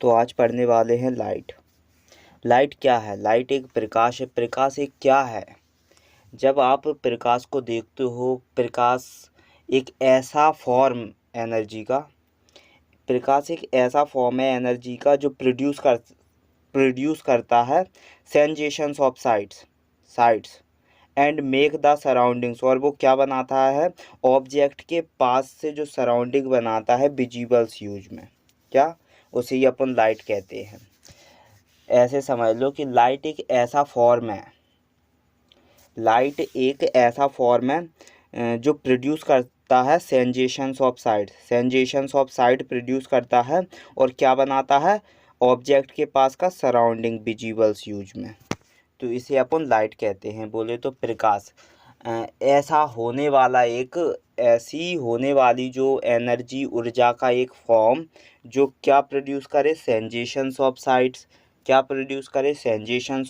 तो आज पढ़ने वाले हैं लाइट। लाइट क्या है? लाइट एक प्रकाश है। प्रकाश एक क्या है? जब आप प्रकाश को देखते हो, प्रकाश एक ऐसा फॉर्म एनर्जी का प्रकाश एक ऐसा फॉर्म है एनर्जी का जो प्रोड्यूस करता है sensations of sites and make the surroundings. और वो क्या बनाता है? ऑब्जेक्ट के पास से जो सराउंडिंग बनाता है विजिबल्स यूज में, क्या उसे ही अपन लाइट कहते हैं। ऐसे समझ लो कि लाइट एक ऐसा फॉर्म है जो प्रोड्यूस करता है सेंसेशंस ऑफ साइट प्रोड्यूस करता है और क्या बनाता है? ऑब्जेक्ट के पास का सराउंडिंग विजिबल्स यूज में। तो इसे अपन लाइट कहते हैं। बोले तो प्रकाश ऐसी होने वाली जो एनर्जी, ऊर्जा का एक फॉर्म जो क्या प्रोड्यूस करे? सेंसेशंस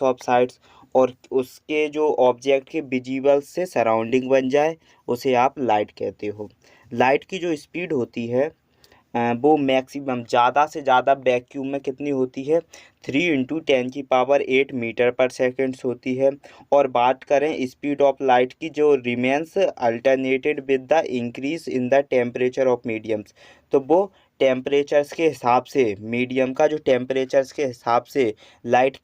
ऑफ साइट्स और उसके जो ऑब्जेक्ट के विजिबल्स से सराउंडिंग बन जाए, उसे आप लाइट कहते हो। लाइट की जो स्पीड होती है वो मैक्सिमम ज़्यादा से ज़्यादा वैक्यूम में कितनी होती है? 3 × 10⁸ मीटर पर सेकेंड्स होती है। और बात करें स्पीड ऑफ लाइट की, जो remains alternated with the increase in the temperature of mediums, तो वो टेम्परेचर्स के हिसाब से, मीडियम का जो टेम्परेचर्स के हिसाब से लाइट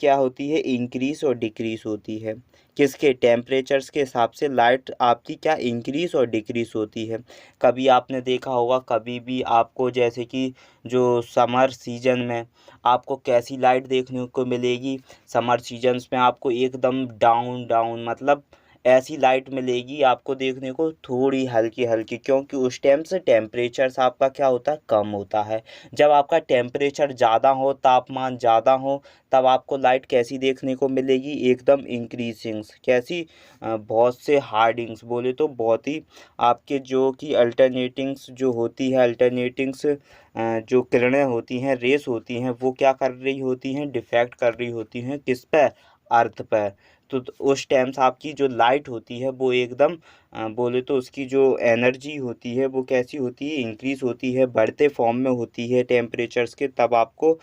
क्या होती है? इंक्रीज और डिक्रीज होती है। किसके? टेम्परेचर्स के हिसाब से लाइट आपकी क्या इंक्रीज और डिक्रीज होती है। कभी आपने देखा होगा, कभी भी आपको, जैसे कि जो समर सीजन में आपको कैसी लाइट देखने को मिलेगी? समर सीजन्स में आपको एकदम डाउन डाउन मतलब ऐसी लाइट मिलेगी आपको देखने को, थोड़ी हल्की हल्की, क्योंकि उस टाइम से टेम्परेचर आपका क्या होता है? कम होता है। जब आपका टेम्परेचर ज़्यादा हो, तापमान ज़्यादा हो, तब आपको लाइट कैसी देखने को मिलेगी? एकदम इंक्रीजिंग। कैसी? बहुत से हार्डिंग्स, बोले तो बहुत ही आपके जो कि अल्टरनेटिंग्स जो किरणें होती हैं, रेस होती हैं, वो क्या कर रही होती हैं? डिफेक्ट कर रही होती हैं किस पे? अर्थ पे। तो उस टाइम से आपकी जो लाइट होती है वो एकदम बोले तो उसकी जो एनर्जी होती है वो कैसी होती है? इंक्रीज होती है, बढ़ते फॉर्म में होती है टेम्परेचर्स के। तब आपको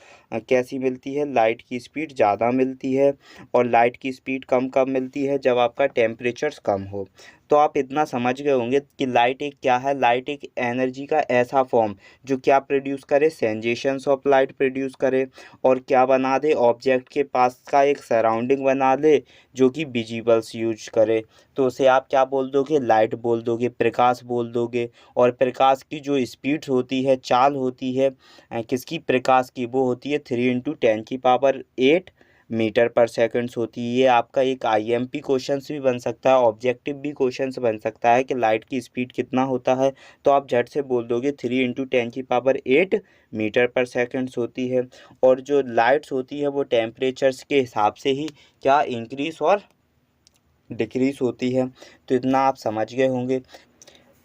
कैसी मिलती है? लाइट की स्पीड ज़्यादा मिलती है। और लाइट की स्पीड कम कब मिलती है? जब आपका टेम्परेचर कम हो। तो आप इतना समझ गए होंगे कि लाइट एक क्या है? लाइट एक एनर्जी का ऐसा फॉर्म जो क्या प्रोड्यूस करे? सेंसेशंस ऑफ लाइट प्रोड्यूस करे और क्या बना दे? ऑब्जेक्ट के पास का एक सराउंडिंग बना दे जो कि विजिबल्स यूज करे। तो उसे आप क्या बोल दोगे? लाइट बोल दोगे, प्रकाश बोल दोगे। और प्रकाश की जो स्पीड होती है, चाल होती है किसकी? प्रकाश की। वो होती है 3 × 10⁸ मीटर पर सेकंड्स होती है। ये आपका एक आईएमपी क्वेश्चन भी बन सकता है, ऑब्जेक्टिव भी क्वेश्चन बन सकता है कि लाइट की स्पीड कितना होता है। तो आप झट से बोल दोगे 3 × 10⁸ मीटर पर सेकंड्स होती है। और जो लाइट्स होती है वो टेम्परेचर्स के हिसाब से ही क्या इंक्रीज और डिक्रीज होती है। तो इतना आप समझ गए होंगे।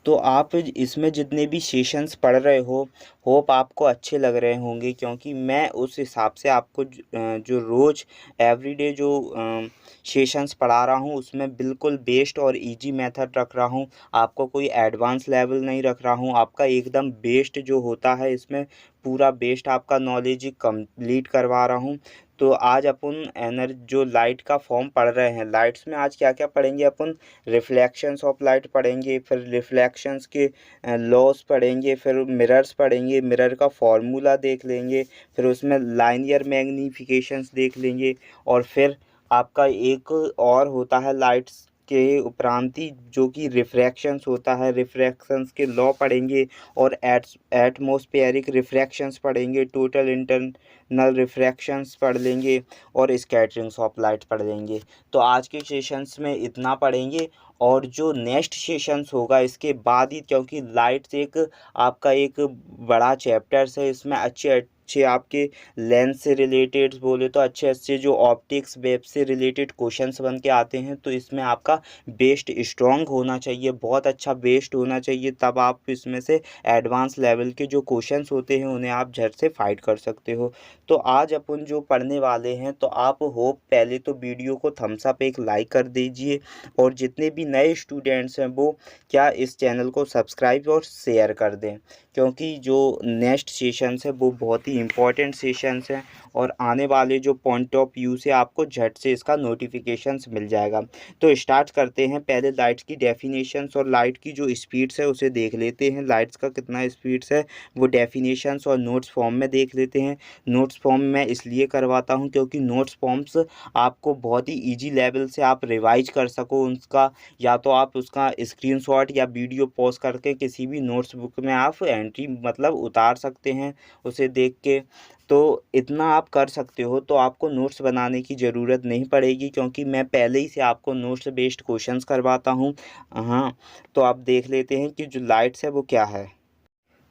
तो आप इसमें जितने भी सेशंस पढ़ रहे हो, होप आपको अच्छे लग रहे होंगे, क्योंकि मैं उस हिसाब से आपको जो रोज़ एवरीडे जो सेशंस पढ़ा रहा हूँ उसमें बिल्कुल बेस्ड और इजी मेथड रख रहा हूँ। आपको कोई एडवांस लेवल नहीं रख रहा हूँ, आपका एकदम बेस्ड जो होता है इसमें पूरा बेस्ड आपका नॉलेज कंप्लीट करवा रहा हूँ। तो आज अपन जो लाइट का फॉर्म पढ़ रहे हैं, लाइट्स में आज क्या क्या पढ़ेंगे अपन, रिफ्लेक्शंस ऑफ लाइट पढ़ेंगे, फिर रिफ्लेक्शंस के लॉस पढ़ेंगे, फिर मिरर्स पढ़ेंगे, मिरर का फॉर्मूला देख लेंगे, फिर उसमें लाइनियर मैग्नीफिकेशंस देख लेंगे, और फिर आपका एक और होता है लाइट्स के उपरांति जो कि रिफ्रैक्शंस होता है, रिफ्रैक्शंस के लॉ पढ़ेंगे, और एटमॉस्फेरिक रिफ्रैक्शंस पढ़ेंगे, टोटल इंटरनल रिफ्रैक्शंस पढ़ लेंगे, और स्कैटरिंग्स ऑफ लाइट पढ़ लेंगे। तो आज के सेशंस में इतना पढ़ेंगे, और जो नेक्स्ट सेशंस होगा इसके बाद ही, क्योंकि लाइट्स एक आपका एक बड़ा चैप्टर्स है, इसमें अच्छे अच्छे आपके लेंस से रिलेटेड बोले तो अच्छे अच्छे जो ऑप्टिक्स वेब से रिलेटेड क्वेश्चंस बन के आते हैं। तो इसमें आपका बेस्ड स्ट्रॉन्ग होना चाहिए, बहुत अच्छा बेस्ड होना चाहिए, तब आप इसमें से एडवांस लेवल के जो क्वेश्चंस होते हैं उन्हें आप झट से फाइट कर सकते हो। तो आज अपन जो पढ़ने वाले हैं, तो आप होप पहले तो वीडियो को थम्स अप एक लाइक कर दीजिए, और जितने भी नए स्टूडेंट्स हैं वो क्या इस चैनल को सब्सक्राइब और शेयर कर दें, क्योंकि जो नेक्स्ट सेशंस है वो बहुत ही इम्पोर्टेंट सेशंस हैं, और आने वाले जो पॉइंट ऑफ व्यू से आपको झट से इसका नोटिफिकेशंस मिल जाएगा। तो स्टार्ट करते हैं, पहले लाइट्स की डेफिनेशंस और लाइट की जो स्पीड्स है उसे देख लेते हैं, लाइट्स का कितना स्पीड्स है वो डेफिनेशंस और नोट्स फॉर्म में देख लेते हैं। नोट्स फॉर्म मैं इसलिए करवाता हूँ क्योंकि नोट्स फॉर्म्स आपको बहुत ही ईजी लेवल से आप रिवाइज कर सको उसका, या तो आप उसका स्क्रीनशॉट या वीडियो पॉज करके किसी भी नोट्स बुक में आप एंट्री मतलब उतार सकते हैं उसे देख के। तो इतना आप कर सकते हो, तो आपको नोट्स बनाने की ज़रूरत नहीं पड़ेगी, क्योंकि मैं पहले ही से आपको नोट्स बेस्ड क्वेश्चंस करवाता हूँ। हाँ, तो आप देख लेते हैं कि जो लाइट्स है वो क्या है।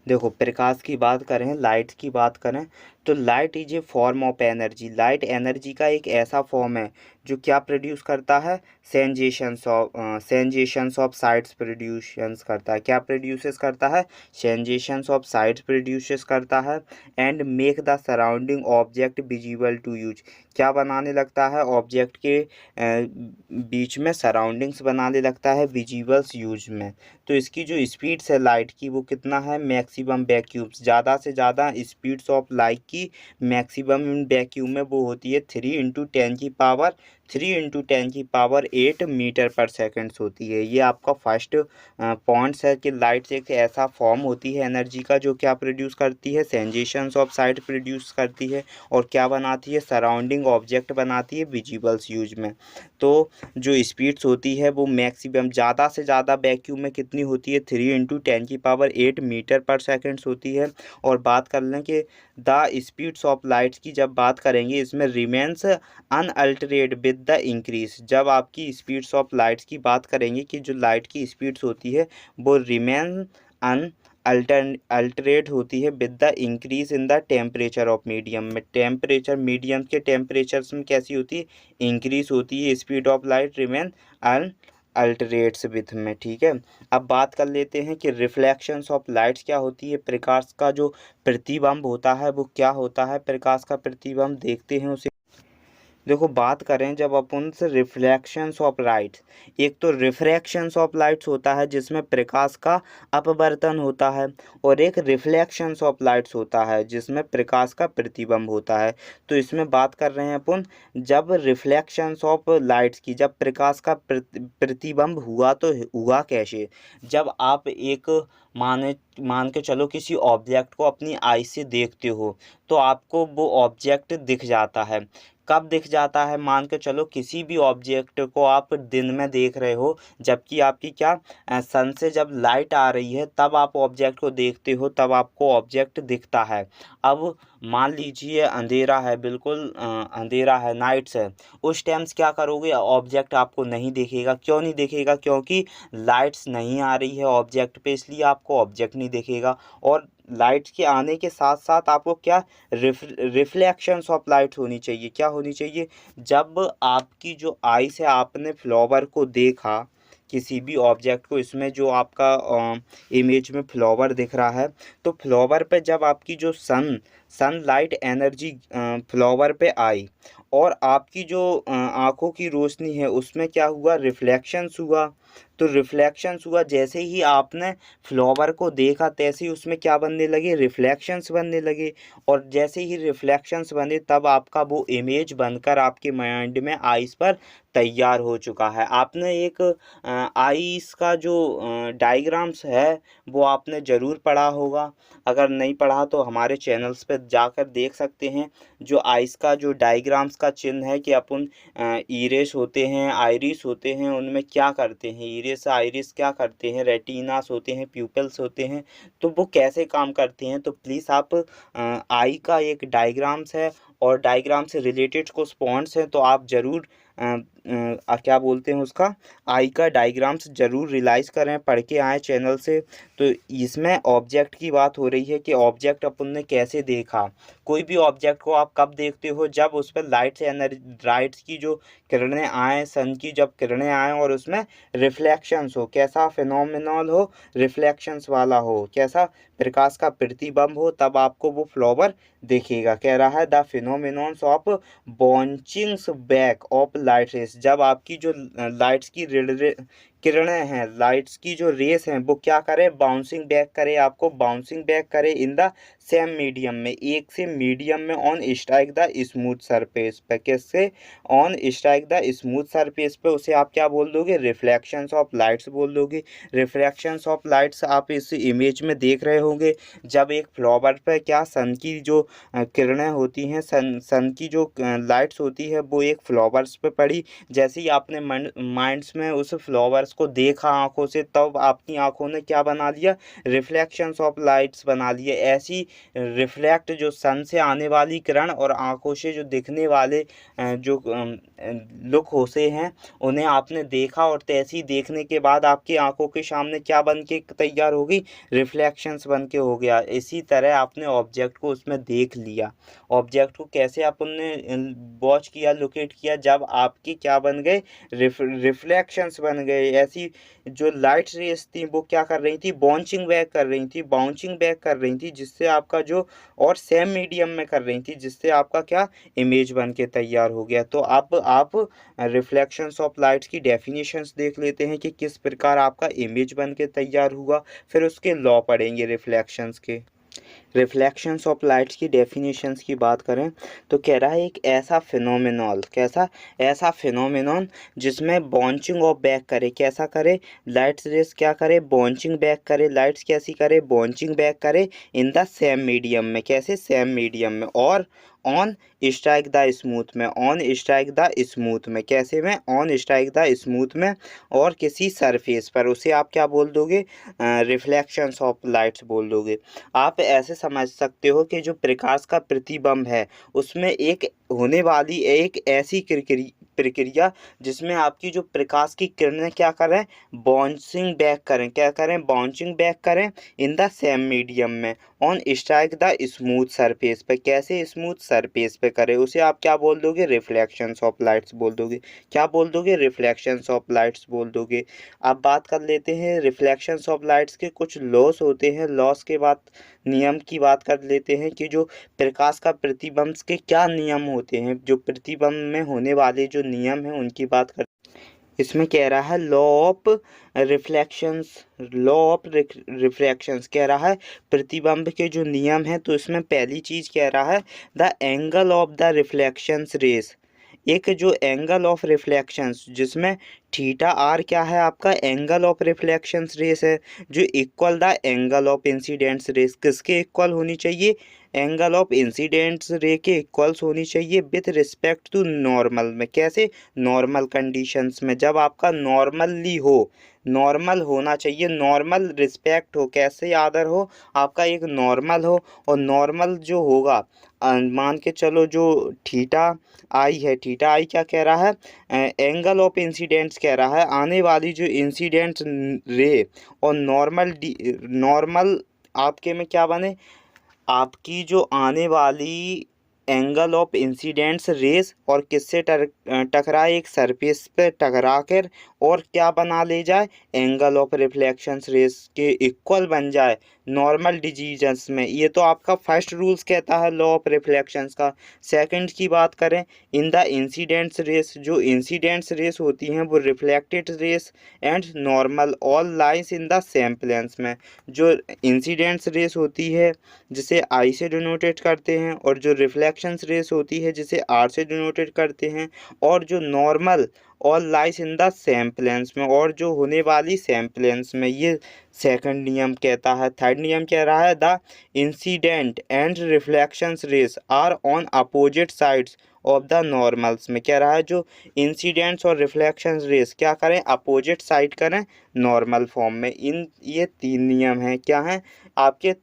देखो, प्रकाश की बात करें, लाइट की बात करें, तो light is a form of energy. Light energy का एक ऐसा फॉर्म है जो क्या प्रोड्यूस करता है, सेंजेशंस ऑफ साइट्स प्रोड्यूशंस करता है। क्या प्रोड्यूसेस करता है, सेंजेशंस ऑफ साइट्स प्रोड्यूसेस करता है, and make the surrounding object visible to use. क्या बनाने लगता है, ऑब्जेक्ट के बीच में सराउंडिंग्स बनाने लगता है विजिबल्स यूज में। तो इसकी जो स्पीड्स है लाइट की वो कितना है, मैक्सिमम वैक्यूम्स, ज़्यादा से ज़्यादा स्पीड्स ऑफ लाइट की मैक्सिमम वैक्यूम में वो होती है 3 × 10⁸ मीटर पर सेकेंड्स होती है। ये आपका फर्स्ट पॉइंट्स है कि लाइट एक ऐसा फॉर्म होती है एनर्जी का जो क्या प्रोड्यूस करती है, सेंजेशंस ऑफ साइट प्रोड्यूस करती है, और क्या बनाती है, सराउंडिंग ऑब्जेक्ट बनाती है विजिबल्स यूज में। तो जो स्पीड्स होती है वो मैक्सिमम ज़्यादा से ज़्यादा वैक्यूम में कितनी होती है, 3 × 10⁸ मीटर पर सेकेंड्स होती है। और बात कर लें कि द स्पीड्स ऑफ लाइट्स की जब बात करेंगे, इसमें रिमेंस अनअल्टरेड विद द इंक्रीज। जब आपकी स्पीड्स ऑफ लाइट्स की बात करेंगे कि जो लाइट की स्पीड्स होती है वो रिमेन अन अल्टरेट होती है with the increase in the temperature of medium में। टेम्परेचर मीडियम के टेम्परेचर्स में कैसी होती है, इंक्रीज होती है। Speed of light remain unalters with में, ठीक है। अब बात कर लेते हैं कि रिफ्लेक्शंस ऑफ लाइट्स क्या होती है। प्रकाश का जो प्रतिबिंब होता है वो क्या होता है, प्रकाश का प्रतिबिंब देखते हैं उसे। देखो, बात करें जब अपन से रिफ्लेक्शंस ऑफ लाइट्स, एक तो रिफ्रैक्शंस ऑफ लाइट्स होता है जिसमें प्रकाश का अपवर्तन होता है, और एक रिफ्लेक्शंस ऑफ लाइट्स होता है जिसमें प्रकाश का प्रतिबिंब होता है। तो इसमें बात कर रहे हैं अपन जब रिफ्लेक्शंस ऑफ लाइट्स की, जब प्रकाश का प्रतिबिंब हुआ तो हुआ कैसे, जब आप एक मान के चलो किसी ऑब्जेक्ट को अपनी आई से देखते हो तो आपको वो ऑब्जेक्ट दिख जाता है। कब दिख जाता है, मान के चलो किसी भी ऑब्जेक्ट को आप दिन में देख रहे हो, जबकि आपकी क्या सन से जब लाइट आ रही है तब आप ऑब्जेक्ट को देखते हो, तब आपको ऑब्जेक्ट दिखता है। अब मान लीजिए अंधेरा है, बिल्कुल अंधेरा है, नाइट्स है, उस टाइम्स क्या करोगे, ऑब्जेक्ट आपको नहीं दिखेगा। क्यों नहीं दिखेगा, क्योंकि लाइट्स नहीं आ रही है ऑब्जेक्ट पे, इसलिए आपको ऑब्जेक्ट नहीं दिखेगा। और लाइट्स के आने के साथ साथ आपको क्या, रिफ्लेक्शंस ऑफ लाइट होनी चाहिए। क्या होनी चाहिए, जब आपकी जो आई से आपने फ्लावर को देखा, किसी भी ऑब्जेक्ट को, इसमें जो आपका इमेज में फ्लावर दिख रहा है, तो फ्लावर पे जब आपकी जो सनलाइट एनर्जी फ्लावर पे आई और आपकी जो आँखों की रोशनी है उसमें क्या हुआ, रिफ्लेक्शंस हुआ। तो रिफ्लेक्शंस हुआ, जैसे ही आपने फ्लावर को देखा तैसे ही उसमें क्या बनने लगे, रिफ्लेक्शंस बनने लगे। और जैसे ही रिफ्लेक्शंस बने तब आपका वो इमेज बनकर आपके माइंड में आइस पर तैयार हो चुका है। आपने एक आइस का जो डायग्राम्स है वो आपने ज़रूर पढ़ा होगा। अगर नहीं पढ़ा तो हमारे चैनल्स पे जाकर देख सकते हैं। जो आइस का जो डायग्राम्स का चिन्ह है कि अपन इरेस होते हैं, आइरिस होते हैं, उनमें क्या करते हैं, इरेस आइरिस क्या करते हैं, रेटिनास होते हैं, प्यूपल्स होते हैं, तो वो कैसे काम करते हैं। तो प्लीज़ आप आई का एक डायग्राम्स है और डायग्राम से रिलेटेड कुछ पॉइंट्स हैं तो आप ज़रूर क्या बोलते हैं उसका, आई का डायग्राम्स ज़रूर रियलाइज़ करें, पढ़ के आएँ चैनल से। तो इसमें ऑब्जेक्ट की बात हो रही है कि ऑब्जेक्ट अपन ने कैसे देखा। कोई भी ऑब्जेक्ट को आप कब देखते हो, जब उस पर लाइट्स की जो किरणें आएँ, सन की जब किरणें आएँ और उसमें रिफ्लेक्शंस हो, कैसा फिनोमिनल हो, रिफ्लेक्शंस वाला हो, कैसा प्रकाश का प्रतिबिंब हो, तब आपको वो फ्लावर दिखेगा। कह रहा है the phenomenons of bouncings back of light rays, जब आपकी जो लाइट्स की किरणें हैं, लाइट्स की जो रेस हैं वो क्या करे, बाउंसिंग बैक करे, आपको बाउंसिंग बैक करे इन द सेम मीडियम में, एक से मीडियम में, on strike the smooth surface पे, कैसे, on strike the smooth surface पे, उसे आप क्या बोल दोगे, रिफ्लेक्शंस ऑफ लाइट्स बोल दोगे। रिफ्लेक्शंस ऑफ लाइट्स आप इस इमेज में देख रहे होंगे। जब एक फ्लावर पे क्या सन की जो किरणें होती हैं, सन की जो लाइट्स होती है वो एक फ्लावर्स पे पड़ी, जैसे ही आपने माइंड्स में उस फ्लावर्स को देखा आंखों से, तब आपकी आंखों ने क्या बना लिया, रिफ्लेक्शंस ऑफ लाइट्स बना लिए। ऐसी रिफ्लेक्ट जो सन से आने वाली किरण और आंखों से जो दिखने वाले जो लुक होते हैं उन्हें आपने देखा, और तैसे ही देखने के बाद आपकी आंखों के सामने क्या बन के तैयार होगी, रिफ्लेक्शंस बन के हो गया। इसी तरह आपने ऑब्जेक्ट को उसमें देख लिया। ऑब्जेक्ट को कैसे अपन ने वॉच किया, लोकेट किया, जब आपकी क्या बन गए, रिफ्लेक्शंस बन गए। ऐसी जो लाइट रेस थी वो क्या कर रही थी, बाउंसिंग बैक कर रही थी, बाउंसिंग बैक कर रही थी, जिससे आपका जो, और सेम मीडियम में कर रही थी, जिससे आपका क्या, इमेज बन के तैयार हो गया। तो अब आप रिफ्लेक्शंस ऑफ लाइट्स की डेफिनेशंस देख लेते हैं कि किस प्रकार आपका इमेज बन के तैयार हुआ, फिर उसके लॉ पढ़ेंगे रिफ्लेक्शंस के। रिफ्लेक्शंस ऑफ लाइट्स की डेफिनेशंस की बात करें तो कह रहा है एक ऐसा फिनोमिनल, कैसा, ऐसा फिनोमिनन जिसमें बाउंसिंग ऑफ बैक करे, कैसा करे, लाइट्स रेस क्या करे, बाउंसिंग बैक करे, लाइट्स कैसी करे, बाउंसिंग बैक करे इन द सेम मीडियम में, कैसे, सेम मीडियम में, और ऑन स्ट्राइक द स्मूथ में, ऑन स्ट्राइक द स्मूथ में, कैसे में, ऑन स्ट्राइक द स्मूथ में, और किसी सरफेस पर, उसे आप क्या बोल दोगे, रिफ्लेक्शंस ऑफ लाइट्स बोल दोगे। आप ऐसे समझ सकते हो कि जो प्रकाश का प्रतिबिंब है उसमें एक होने वाली एक ऐसी प्रक्रिया जिसमें आपकी जो प्रकाश की किरणें क्या करें, बाउंसिंग बैक करें, क्या करें, बाउंसिंग बैक करें इन द सेम मीडियम में, on strike the smooth surface पे, कैसे, स्मूथ सरफेस पे करे, उसे आप क्या बोल दोगे, रिफ्लेक्शंस ऑफ लाइट्स बोल दोगे। क्या बोल दोगे, रिफ्लेक्शंस ऑफ लाइट्स बोल दोगे। अब बात कर लेते हैं रिफ्लेक्शंस ऑफ लाइट्स के कुछ लॉस होते हैं। लॉस के बाद नियम की बात कर लेते हैं कि जो प्रकाश का प्रतिबिंब के क्या नियम होते हैं, जो प्रतिबिंब में होने वाले जो नियम हैं उनकी बात कर। इसमें कह रहा है law of reflections, law of refractions कह रहा है प्रतिबिंब के जो नियम हैं। तो इसमें पहली चीज़ कह रहा है the angle of the reflections rays, एक जो एंगल ऑफ रिफ्लेक्शंस जिसमें थीटा आर क्या है, आपका एंगल ऑफ रिफ्लेक्शंस रेस है, जो equal the angle of incidents rays, किसके इक्वल होनी चाहिए, एंगल ऑफ इंसिडेंट्स रे के इक्वल्स होनी चाहिए विथ रिस्पेक्ट टू नॉर्मल में, कैसे, नॉर्मल कंडीशंस में, जब आपका नॉर्मली हो, नॉर्मल होना चाहिए, नॉर्मल रिस्पेक्ट हो, कैसे आदर हो, आपका एक नॉर्मल हो, और नॉर्मल जो होगा मान के चलो जो थीटा आई है, थीटा आई क्या कह रहा है, एंगल ऑफ इंसिडेंट्स कह रहा है, आने वाली जो इंसिडेंट्स रे, और नॉर्मल आपके में क्या बने, आपकी जो आने वाली एंगल ऑफ इंसिडेंट्स रेस और किससे टकराए, एक सरफेस पे टकरा कर और क्या बना ले जाए, एंगल ऑफ रिफ्लेक्शंस रेस के इक्वल बन जाए नॉर्मल डिजीजन्स में। ये तो आपका फर्स्ट रूल्स कहता है लॉ ऑफ रिफ्लेक्शंस का। सेकंड की बात करें, इन द इंसिडेंट्स रेस, जो इंसिडेंट्स रेस होती हैं वो reflected rays and normal all lines in the same planes में। जो इंसिडेंट्स रेस होती है जिसे आई से डिनोटेड करते हैं, और जो रिफ्लेक्शंस रेस होती है जिसे आर से डिनोटेड करते हैं, और जो normal all lies in the same planes में, और जो होने वाली सेम प्लेन्स में। ये सेकंड नियम कहता है। थर्ड नियम कह रहा है the incident and reflections rays are on opposite sides of the normals में। कह रहा है जो इंसिडेंट्स और रिफ्लेक्शंस रेस क्या करें, अपोजिट साइड करें नॉर्मल फॉर्म में। इन ये तीन नियम हैं, क्या हैं आपके,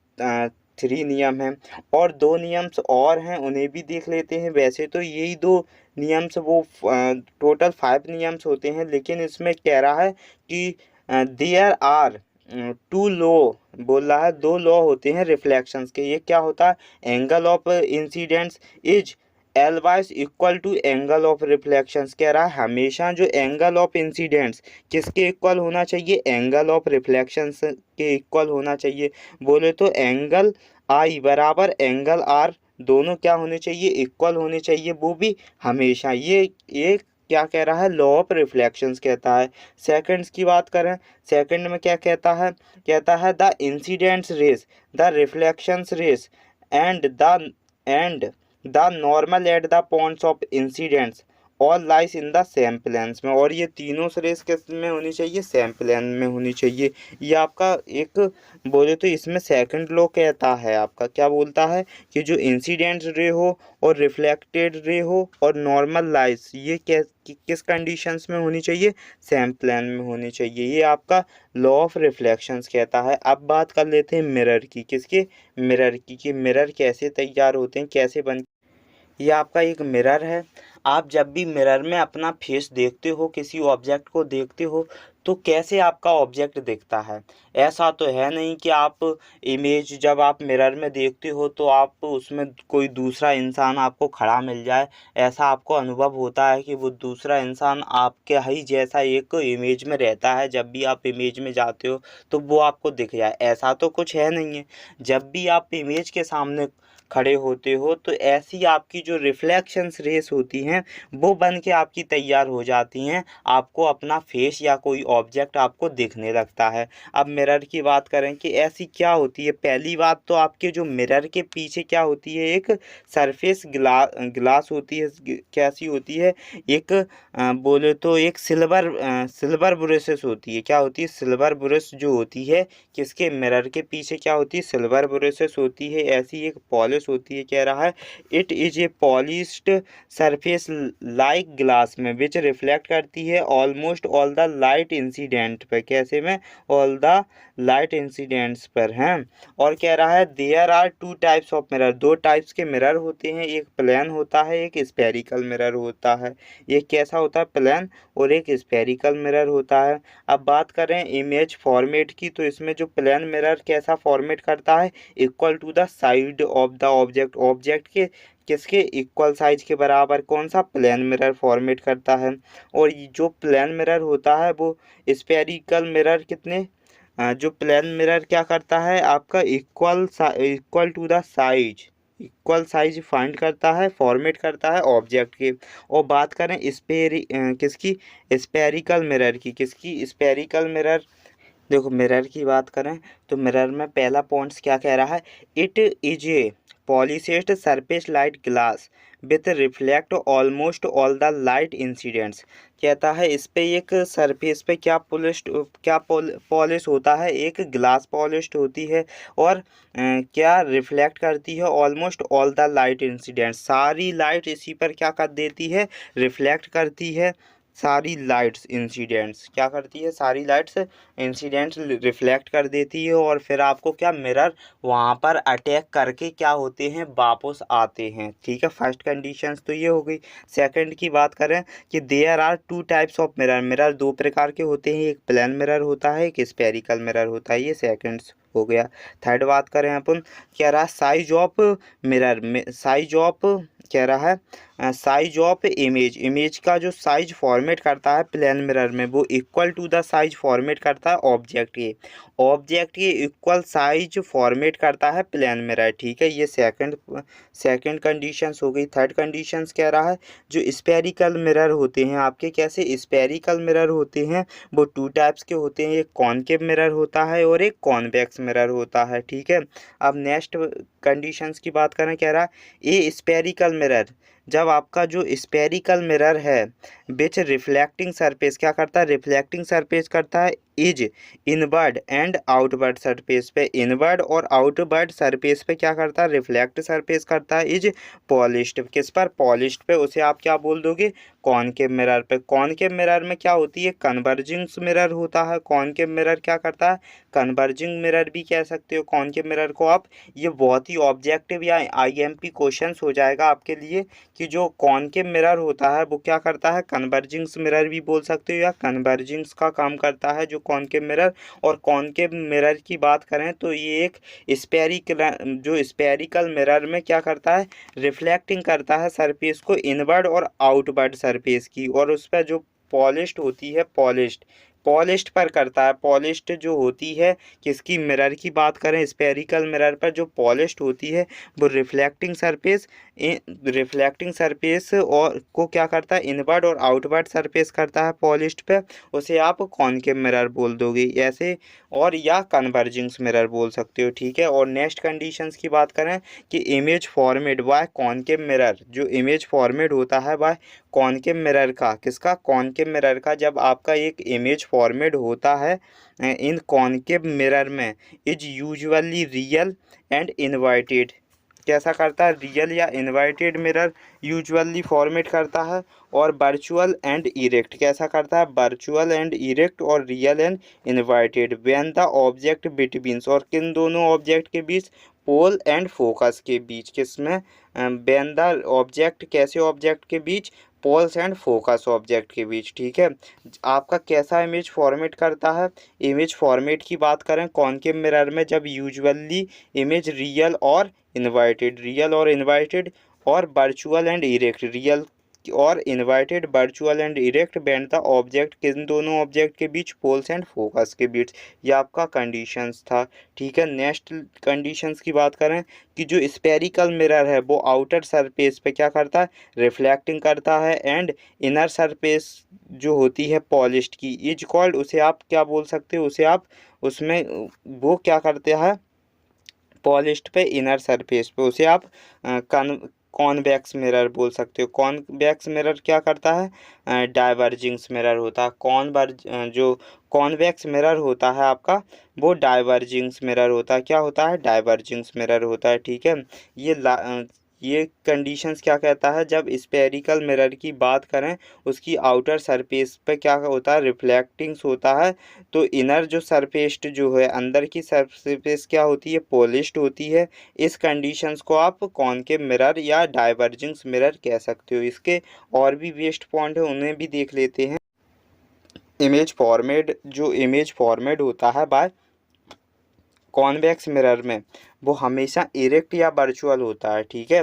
थ्री नियम हैं। और दो नियम्स और हैं, उन्हें भी देख लेते हैं। वैसे तो यही दो नियम्स, वो टोटल 5 नियम्स होते हैं, लेकिन इसमें कह रहा है कि देयर आर 2 लॉ, बोल रहा है 2 लॉ होते हैं रिफ्लेक्शंस के। ये क्या होता है, angle of incidents is always equal to angle of reflections. कह रहा है हमेशा जो एंगल ऑफ इंसिडेंट्स किसके इक्वल होना चाहिए, एंगल ऑफ रिफ्लेक्शंस के इक्वल होना चाहिए। बोले तो एंगल आई बराबर एंगल आर, दोनों क्या होने चाहिए, इक्वल होने चाहिए, वो भी हमेशा। ये क्या कह रहा है, लॉ ऑफ रिफ्लेक्शंस कहता है। सेकंड्स की बात करें, सेकंड में क्या कहता है, कहता है the incidents rays, the reflections rays and the normal at the points of incidents all lies in the same planes में। और ये तीनों रेस किस में होनी चाहिए, सेम प्लेन में होनी चाहिए। ये आपका एक बोले तो इसमें सेकंड लॉ कहता है आपका, क्या बोलता है कि जो इंसिडेंट रे हो और रिफ्लेक्टेड रे हो और नॉर्मल लाइस, ये किस कंडीशंस में होनी चाहिए, सेम प्लेन में होनी चाहिए। ये आपका लॉ ऑफ रिफ्लेक्शंस कहता है। अब बात कर लेते हैं मिरर की, किसके, मिरर की, कि मिरर कैसे तैयार होते हैं, कैसे बन। ये आपका एक मिरर है। आप जब भी मिरर में अपना फेस देखते हो, किसी ऑब्जेक्ट को देखते हो, तो कैसे आपका ऑब्जेक्ट दिखता है। ऐसा तो है नहीं कि आप इमेज जब आप मिरर में देखते हो तो आप उसमें कोई दूसरा इंसान आपको खड़ा मिल जाए। ऐसा आपको अनुभव होता है कि वो दूसरा इंसान आपके ही जैसा एक इमेज में रहता है। जब भी आप इमेज में जाते हो तो वो आपको दिख जाए, ऐसा तो कुछ है नहीं है। जब भी आप इमेज के सामने खड़े होते हो तो ऐसी आपकी जो रिफ्लेक्शंस रेस होती हैं वो बन के आपकी तैयार हो जाती हैं, आपको अपना फेस या कोई ऑब्जेक्ट आपको दिखने लगता है। अब मिरर की बात करें कि ऐसी क्या होती है, पहली बात तो आपके जो मिरर के पीछे क्या होती है, एक सरफेस ग्लास होती है। कैसी होती है, एक बोले तो एक सिल्वर ब्रशेस होती है। क्या होती है, सिल्वर ब्रश जो होती है, किसके, मिरर के पीछे क्या होती है, सिल्वर ब्रशेस होती है। ऐसी एक पॉलिश होती है। कह रहा है it is a polished surface like glass में विच रिफ्लेक्ट करती है almost all the light incident पर। कैसे में, ऑल द लाइट इंसिडेंट्स पर हैं। और कह रहा है there are 2 types of mirror, 2 types के मिरर होते हैं, एक प्लेन होता है, एक स्फेरिकल मिरर होता है। एक कैसा होता है, प्लेन, और एक स्फेरिकल मिरर होता है। अब बात करें इमेज फॉर्मेट की, तो इसमें जो प्लेन मिरर कैसा फॉर्मेट करता है, equal to the side of the object, object के किसके इक्वल साइज के बराबर कौन सा, प्लेन मिरर फॉर्मेट करता है। और जो प्लेन मिरर होता है वो स्फेरिकल मिरर कितने, जो प्लेन मिरर क्या करता है आपका, equal to the size, equal size find करता है, फॉर्मेट करता है ऑब्जेक्ट के। और बात करें किसकी, स्फेरिकल मिरर की, किसकी, स्फेरिकल मिरर। देखो मिरर की बात करें तो मिरर में पहला पॉइंट्स क्या कह रहा है, it is a polished surface light glass with reflect almost all the light incidents. कहता है इस पे एक सरफेस पे क्या पॉलिश होता है, एक ग्लास पॉलिश्ड होती है, और क्या रिफ्लेक्ट करती है almost all the light incidents, सारी लाइट इसी पर क्या कर देती है, रिफ्लेक्ट करती है, सारी लाइट्स इंसिडेंट्स क्या करती है, सारी लाइट्स इंसिडेंट्स रिफ्लेक्ट कर देती है और फिर आपको क्या मिरर वहाँ पर अटैक करके क्या होते हैं, वापस आते हैं। ठीक है, फर्स्ट कंडीशंस तो ये हो गई। सेकंड की बात करें कि there are two types of mirror, mirror दो प्रकार के होते हैं, एक प्लेन मिरर होता है, एक स्पेरिकल मिरर होता है। ये सेकंड्स हो गया। थर्ड बात करें अपन, कह रहा है साइज ऑफ मिरर में, साइज ऑफ कह रहा है साइज ऑफ इमेज, इमेज का जो साइज फॉर्मेट करता है प्लेन मिरर में वो equal to the size format करता है ऑब्जेक्ट के, ऑब्जेक्ट के इक्वल साइज फॉर्मेट करता है प्लेन मिरर। ठीक है, ये सेकंड कंडीशंस हो गई। थर्ड कंडीशंस कह रहा है जो स्पेरिकल मिरर होते हैं आपके, कैसे स्पेरिकल मिरर होते हैं वो टू टाइप्स के होते हैं, एक कॉनकेव मिरर होता है और एक कॉन्वेक्स मिरर होता है। ठीक है, अब नेक्स्ट कंडीशंस की बात करें, कह रहा है ए स्पेरिकल मिरर, जब आपका जो स्पेरिकल मिरर है विच रिफ्लेक्टिंग सरफेस क्या करता है, रिफ्लेक्टिंग सरफेस करता है is inward and outward surface पे, इनवर्ड और आउटवर्ड सरफेस पे क्या करता है, रिफ्लेक्ट सरफेस करता है, इज पॉलिश्ड, किस पर, पॉलिश्ड पे, उसे आप क्या बोल दोगे, कॉनकेव मिरर पे। कॉनकेव मिरर में क्या होती है, कन्वर्जिंग मिरर होता है, कॉनकेव मिरर क्या करता है, कन्वर्जिंग मिरर भी कह सकते हो कॉनकेव मिरर को आप। ये बहुत ही ऑब्जेक्टिव या आईएमपी क्वेश्चंस हो जाएगा आपके लिए कि जो कॉनकेव मिरर होता है वो क्या करता है, कन्वर्जिंग मिरर भी बोल सकते हो या कन्वर्जिंग का काम करता है जो कॉनकेव मिरर। और कॉनकेव मिरर की बात करें तो ये एक स्पेरिकल मिरर में क्या करता है, रिफ्लेक्टिंग करता है सरफेस को इनवर्ड और आउटवर्ड सरफेस की, और उस पर जो पॉलिश्ड होती है, पॉलिश्ड पर करता है, पॉलिश्ड जो होती है किसकी, मिरर की बात करें स्पेरिकल मिरर पर जो पॉलिश्ड होती है वो रिफ्लेक्टिंग सरफेस और को क्या करता है, इनवर्ड और आउटवर्ड सरफेस करता है पॉलिश्ड पे, उसे आप कॉनकेव मिरर बोल दोगे ऐसे, और या कन्वर्जिंग मिरर बोल सकते हो। ठीक है, और नेक्स्ट कंडीशंस की बात करें कि image format by concave mirror, जो इमेज फॉर्मेट होता है बाय कॉनकेव मिरर का, किसका, कॉनकेव मिरर का, जब आपका एक इमेज फॉर्मेट होता है इन कॉनकेव मिरर में is usually real and inverted, कैसा करता है, रियल या इन्वर्टेड मिरर यूजुअली फॉर्मेट करता है, और वर्चुअल एंड इरेक्ट कैसा करता है, वर्चुअल एंड इरेक्ट और real and inverted when the object between, और किन दोनों ऑब्जेक्ट के बीच, पोल एंड फोकस के बीच, किसमें, व्हेन द ऑब्जेक्ट, कैसे ऑब्जेक्ट के बीच, पोल्स एंड फोकस ऑब्जेक्ट के बीच। ठीक है, आपका कैसा इमेज फॉर्मेट करता है, इमेज फॉर्मेट की बात करें कॉनकेव मिरर में जब यूजुअली इमेज रियल और इन्वर्टेड और वर्चुअल एंड इरेक्ट, रियल और inverted, virtual and erect when the object, किन दोनों ऑब्जेक्ट के बीच, पोल्स एंड फोकस के बीच। ये आपका कंडीशंस था। ठीक है, नेक्स्ट कंडीशंस की बात करें कि जो स्पेरिकल मिरर है वो आउटर सरफेस पे क्या करता है, रिफ्लेक्टिंग करता है, एंड इनर सरफेस जो होती है पॉलिश्ड की इज कॉल्ड, उसे आप क्या बोल सकते हो, उसे आप उसमें वो क्या करते हैं, पॉलिश्ड पे इनर सरफेस पे, उसे आप कॉन्वेक्स मिरर बोल सकते हो। कॉन्वेक्स मिरर क्या करता है, डाइवर्जिंग मिरर होता है, जो कॉन्वेक्स मिरर होता है आपका वो डाइवर्जिंग मिरर होता है, क्या होता है, डाइवर्जिंग मिरर होता है। ठीक है, ये कंडीशंस क्या कहता है, जब स्पेरिकल मिरर की बात करें उसकी आउटर सरफेस पे क्या होता है, रिफ्लेक्टिंग्स होता है, तो इनर जो सरफेस जो है, अंदर की सरफेस क्या होती है, पॉलिश्ड होती है। इस कंडीशंस को आप कॉनकेव मिरर या डाइवर्जिंग मिरर कह सकते हो। इसके और भी वेस्ट पॉइंट है, उन्हें भी देख लेते हैं। इमेज फॉर्मेट होता है बाय कॉन्वेक्स मिरर में वो हमेशा इरेक्ट या वर्चुअल होता है। ठीक है,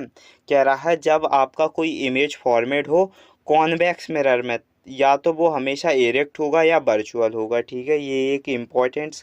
कह रहा है जब आपका कोई इमेज फॉर्मेट हो कॉन्वेक्स मिरर में, या तो वो हमेशा इरेक्ट होगा या वर्चुअल होगा। ठीक है, ये एक इम्पॉर्टेंट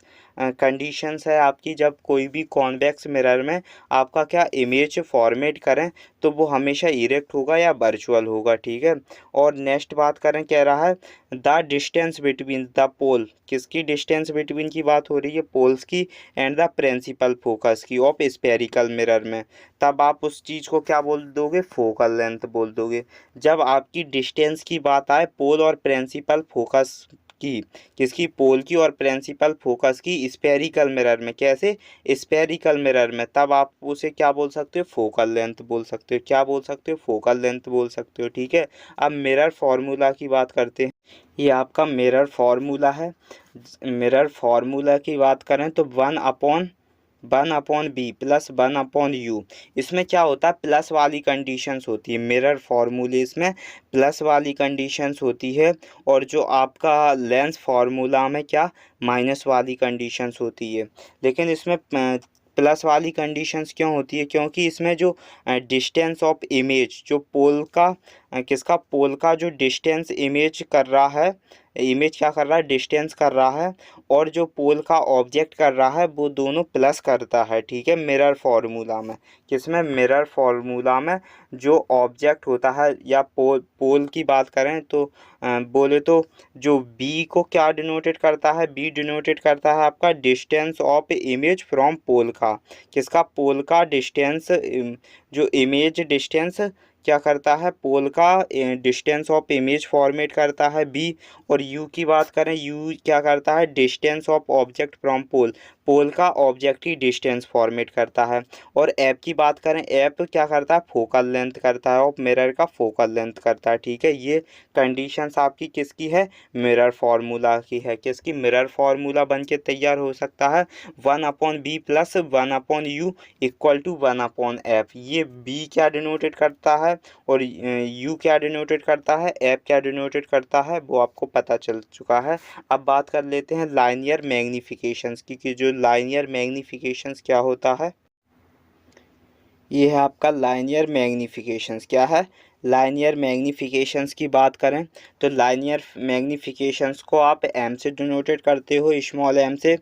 कंडीशंस है आपकी, जब कोई भी कॉन्वेक्स मिरर में आपका क्या इमेज फॉर्मेट करें तो वो हमेशा इरेक्ट होगा या वर्चुअल होगा। ठीक है, और नेक्स्ट बात करें, कह रहा है द डिस्टेंस बिटवीन द पोल, किसकी डिस्टेंस बिटवीन की बात हो रही है, पोल्स की, एंड द प्रिंसिपल फोकस की ऑफ स्पेरिकल मिरर में, तब आप उस चीज़ को क्या बोल दोगे, फोकल लेंथ बोल दोगे। जब आपकी डिस्टेंस की बात आए पोल और प्रिंसिपल फोकस किसकी पोल की और प्रिंसिपल फोकस की स्फेरिकल मिरर में। कैसे? स्फेरिकल मिरर में। तब आप उसे क्या बोल सकते हो? फोकल लेंथ बोल सकते हो। क्या बोल सकते हो? फोकल लेंथ बोल सकते हो। ठीक है। अब मिरर फार्मूला की बात करते हैं। ये आपका मिरर फार्मूला है। मिरर फार्मूला की बात करें तो 1/बी प्लस 1/यू। इसमें क्या होता है? प्लस वाली कंडीशंस होती है मिरर फार्मूलेस में, प्लस वाली कंडीशंस होती है। और जो आपका लेंस फार्मूला में क्या, माइनस वाली कंडीशंस होती है। लेकिन इसमें प्लस वाली कंडीशंस क्यों होती है? क्योंकि इसमें जो डिस्टेंस ऑफ इमेज, जो पोल का किसका, पोल का जो डिस्टेंस इमेज कर रहा है, इमेज क्या कर रहा है? डिस्टेंस कर रहा है। और जो पोल का ऑब्जेक्ट कर रहा है वो दोनों प्लस करता है। ठीक है। मिरर फार्मूला में। किसमें? मिरर फार्मूला में जो ऑब्जेक्ट होता है या पोल की बात करें तो बोले तो जो बी को क्या डिनोटेड करता है? बी डिनोटेड करता है आपका distance of image from pole का। किसका? पोल का डिस्टेंस, जो इमेज डिस्टेंस क्या करता है? पोल का डिस्टेंस ऑफ इमेज फॉर्मेट करता है बी। और यू की बात करें, यू क्या करता है? Distance of object from pole, pole का ऑब्जेक्ट की डिस्टेंस फॉर्मेट करता है। और ऐप की बात करें, ऐप क्या करता है? फोकल लेंथ करता है, और मिरर का फोकल लेंथ करता है। ठीक है। ये कंडीशंस आपकी किसकी है? मिरर फार्मूला की है। किसकी? मिरर फार्मूला बन के तैयार हो सकता है 1/बी प्लस 1/यू इक्वल टू 1/एफ। ये बी क्या डिनोटेड करता है और यू क्या डिनोटेड करता है, एफ क्या डिनोटेड करता है, वो आपको पता चल चुका है। अब बात कर लेते हैं लाइनियर मैग्निफिकेशंस की, कि जो लाइनियर मैग्निफिकेशंस क्या होता है। ये है आपका लाइनियर मैग्निफिकेशंस। क्या है? लाइनियर मैग्निफिकेशंस की बात करें तो लाइनियर मैग्निफिकेशंस को आप एम से डिनोटेड करते हो, स्मॉल एम से।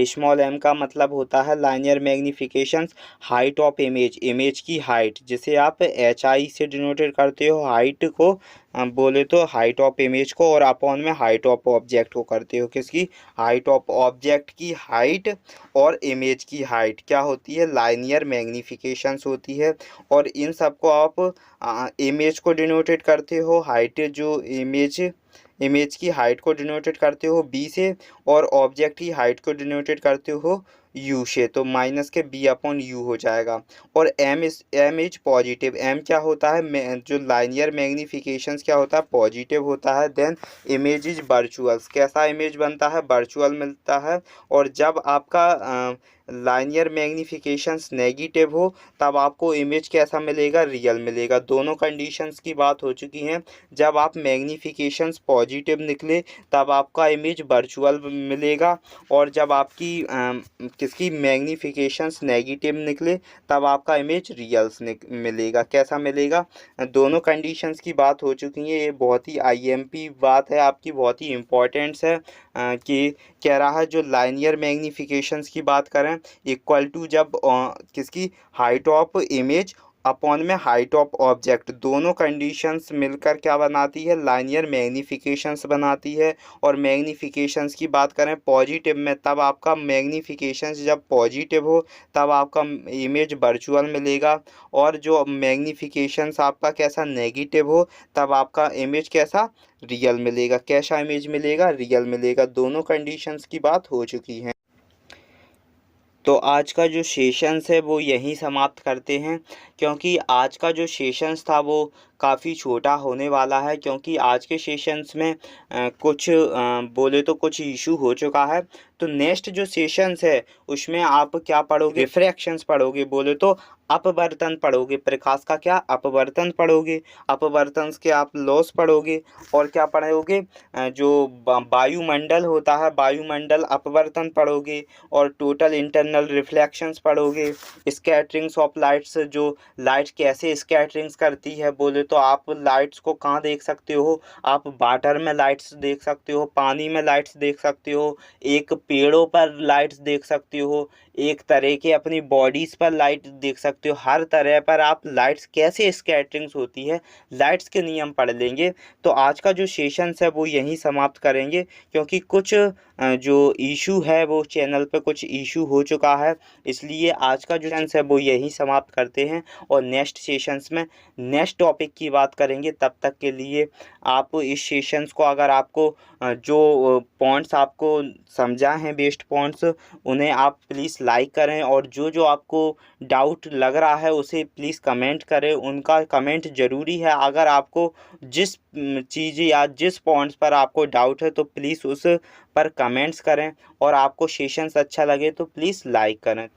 स्मॉल एम का मतलब होता है linear magnifications height of image, image की हाइट, जिसे आप एच आई से डिनोटेड करते हो हाइट को, बोले तो हाइट ऑफ इमेज को, और अपॉन में हाइट ऑफ ऑब्जेक्ट को करते हो। किसकी? हाइट ऑफ ऑब्जेक्ट की हाइट और इमेज की हाइट क्या होती है? लाइनियर मैग्निफिकेशंस होती है। और इन सब को आप इमेज को डिनोटेड करते हो हाइट, जो इमेज की हाइट को डिनोटेड करते हो बी से, और ऑब्जेक्ट की हाइट को डिनोटेड करते हो यू से। तो माइनस के b/u हो जाएगा। और एम इज पॉजिटिव। एम क्या होता है? जो लाइनियर मैग्निफिकेशंस क्या होता है? पॉजिटिव होता है। Then image is virtuals. कैसा इमेज बनता है? वर्चुअल मिलता है। और जब आपका लाइनियर मैग्निफिकेशंस नेगेटिव हो तब आपको इमेज कैसा मिलेगा? रियल मिलेगा। दोनों कंडीशंस की बात हो चुकी हैं। जब आप मैग्निफिकेशंस पॉजिटिव निकले तब आपका इमेज वर्चुअल मिलेगा, और जब आपकी किसकी मैग्निफिकेशंस नेगेटिव निकले तब आपका इमेज रियल्स मिलेगा। कैसा मिलेगा? दोनों कंडीशंस की बात हो चुकी है। ये बहुत ही आईएमपी बात है आपकी, बहुत ही इम्पोर्टेंट्स है कि कह रहा है जो लाइनियर मैग्निफिकेशंस की बात करें इक्वल टू जब किसकी, हाइट ऑफ इमेज अपॉन में हाइट ऑफ ऑब्जेक्ट, दोनों कंडीशंस मिलकर क्या बनाती है? लाइनियर मैग्निफिकेशंस बनाती है। और मैग्निफिकेशंस की बात करें पॉजिटिव में, तब आपका मैग्निफिकेशंस जब पॉजिटिव हो तब आपका इमेज वर्चुअल मिलेगा। और जो मैग्निफिकेशंस आपका कैसा, नेगेटिव हो, तब आपका इमेज कैसा, रियल मिलेगा। कैसा इमेज मिलेगा? रियल मिलेगा। दोनों कंडीशंस की बात हो चुकी है। तो आज का जो सेशंस है वो यहीं समाप्त करते हैं, क्योंकि आज का जो सेशंस था वो काफ़ी छोटा होने वाला है, क्योंकि आज के सेशंस में कुछ बोले तो कुछ इशू हो चुका है। तो नेक्स्ट जो सेशंस है उसमें आप क्या पढ़ोगे? रिफ्रैक्शंस पढ़ोगे, बोले तो अपवर्तन पढ़ोगे। प्रकाश का क्या? अपवर्तन पढ़ोगे। अपवर्तन के आप लॉस पढ़ोगे। और क्या पढ़ोगे? जो वायुमंडल होता है, वायुमंडल अपवर्तन पढ़ोगे। और टोटल इंटरनल रिफ्लेक्शंस पढ़ोगे। स्कैटरिंग्स ऑफ लाइट्स, जो लाइट्स कैसे स्कैटरिंग्स करती है, बोले तो आप लाइट्स को कहाँ देख सकते हो? आप वाटर में लाइट्स देख सकते हो, पानी में लाइट्स देख सकते हो, एक पेड़ों पर लाइट्स देख सकते हो, एक तरह के अपनी बॉडीज़ पर लाइट देख सकते हो, हर तरह पर आप लाइट्स कैसे स्कैटरिंग्स होती है, लाइट्स के नियम पढ़ लेंगे। तो आज का जो सेशंस है वो यहीं समाप्त करेंगे, क्योंकि कुछ जो इशू है वो चैनल पे कुछ इशू हो चुका है, इसलिए आज का जो सेशंस है वो यहीं समाप्त करते हैं और नेक्स्ट सेशंस में नेक्स्ट टॉपिक की बात करेंगे। तब तक के लिए आप इस सेशंस को, अगर आपको जो पॉइंट्स आपको समझा हैं बेस्ट पॉइंट्स, उन्हें आप प्लीज़ लाइक करें, और जो जो आपको डाउट लग रहा है उसे प्लीज़ कमेंट करें। उनका कमेंट ज़रूरी है। अगर आपको जिस चीज़ या जिस पॉइंट्स पर आपको डाउट है तो प्लीज़ उस पर कमेंट्स करें, और आपको सेशंस अच्छा लगे तो प्लीज़ लाइक करें।